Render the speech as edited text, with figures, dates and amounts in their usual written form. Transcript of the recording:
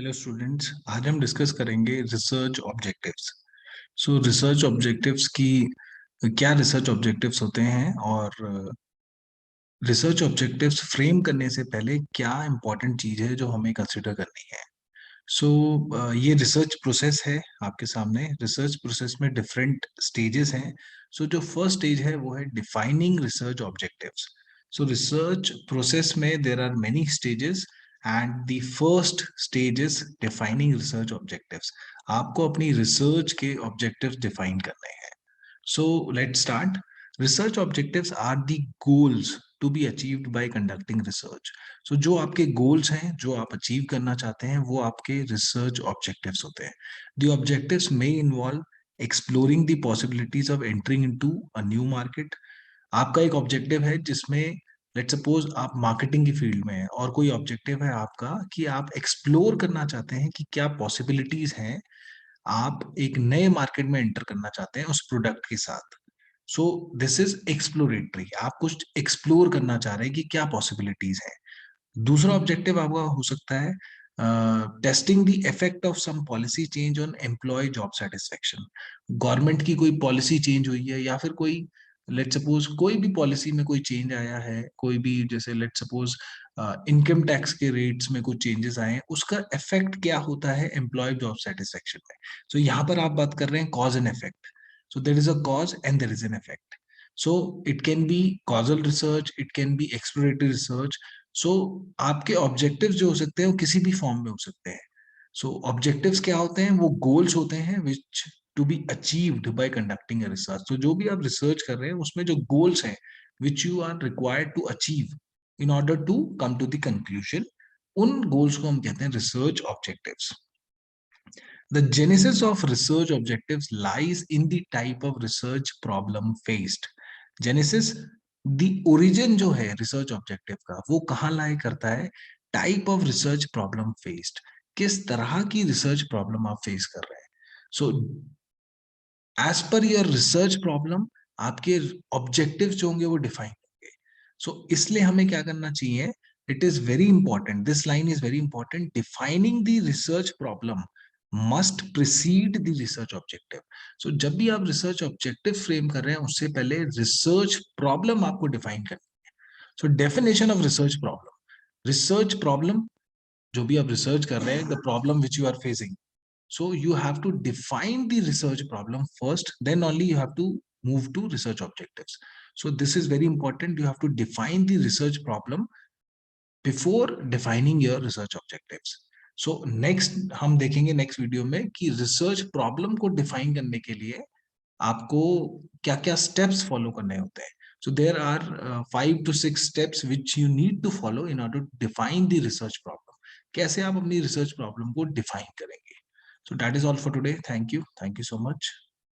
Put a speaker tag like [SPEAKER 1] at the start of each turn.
[SPEAKER 1] Hello students, आज हम discuss करेंगे रिसर्च ऑब्जेक्टिव्स। सो रिसर्च ऑब्जेक्टिव्स की क्या रिसर्च ऑब्जेक्टिव्स होते हैं और रिसर्च ऑब्जेक्टिव्स फ्रेम करने से पहले क्या इंपॉर्टेंट चीज़ है जो हमें कंसिडर करनी है। ये रिसर्च प्रोसेस है आपके सामने। रिसर्च प्रोसेस में डिफरेंट स्टेजेस हैं। जो फर्स्ट स्टेज है वो है defining research objectives. Research process में there are many stages and the first stage is defining research objectives. आपको अपनी रिसर्च के ऑब्जेक्टिव्स डिफाइन करने हैं। Let's start. Research objectives are the goals to be achieved by conducting research. जो आपके goals हैं, जो आप achieve करना चाहते हैं, वो आपके research objectives होते हैं. The objectives may involve exploring the possibilities of entering into a new market. आपका एक ऑब्जेक्टिव है जिसमें लेट्स सपोज आप मार्केटिंग की फील्ड में हैं और कोई ऑब्जेक्टिव है आपका कि आप एक्सप्लोर करना चाहते हैं कि क्या पॉसिबिलिटीज हैं। आप एक नए मार्केट में एंटर करना चाहते हैं उस प्रोडक्ट के साथ। This is exploratory. आप कुछ एक्सप्लोर करना चाह रहे हैं कि क्या पॉसिबिलिटीज है। दूसरा ऑब्जेक्टिव आपका हो सकता है testing the effect of some policy change on employ job satisfaction. Government की कोई पॉलिसी चेंज हुई है या फिर कोई लेट सपोज कोई भी पॉलिसी में कोई चेंज आया है, कोई भी जैसे लेट सपोज इनकम टैक्स के रेट्स में कुछ चेंजेस आए हैं, उसका इफेक्ट क्या होता है एम्प्लॉय जॉब सेटिस्फेक्शन में। यहाँ पर आप बात कर रहे हैं cause and effect. There is a cause and there is an effect. It can be causal research, it can be exploratory research. आपके ऑब्जेक्टिव्स जो हो सकते हैं वो किसी भी फॉर्म में हो सकते हैं। ऑब्जेक्टिव्स क्या होते हैं? वो गोल्स होते हैं which to be achieved by conducting a research. जो भी आप रिसर्च कर रहे हैं उसमें जो गोल्स हैं which you are required to achieve in order to come to the conclusion, उन गोल्स को हम कहते हैं research objectives. The genesis of research objectives lies in the type of research problem faced. Genesis, the origin जो है research objective का वो कहाँ लाई करता है? Type of research problem faced. किस तरह की रिसर्च प्रॉब्लम आप फेस कर रहे हैं। So as per your research problem आपके ऑब्जेक्टिव जो होंगे वो डिफाइन होंगे। इसलिए हमें क्या करना चाहिए? It is very important, this line is very important. Defining the research problem must precede the research objective. जब भी आप रिसर्च ऑब्जेक्टिव फ्रेम कर रहे हैं उससे पहले रिसर्च प्रॉब्लम आपको डिफाइन करनी है। डेफिनेशन ऑफ रिसर्च प्रॉब्लम, जो भी आप रिसर्च कर रहे हैं, the problem which you are facing. So you have to define the research problem first, then only you have to move to research objectives. So this is very important. You have to define the research problem before defining your research objectives. So next हम देखेंगे next video में कि research problem को define करने के लिए आपको क्या क्या steps follow करने होते हैं. So there are 5 to 6 steps which you need to follow in order to define the research problem. कैसे आप अपनी research problem को define करेंगे. So that is all for today. Thank you so much.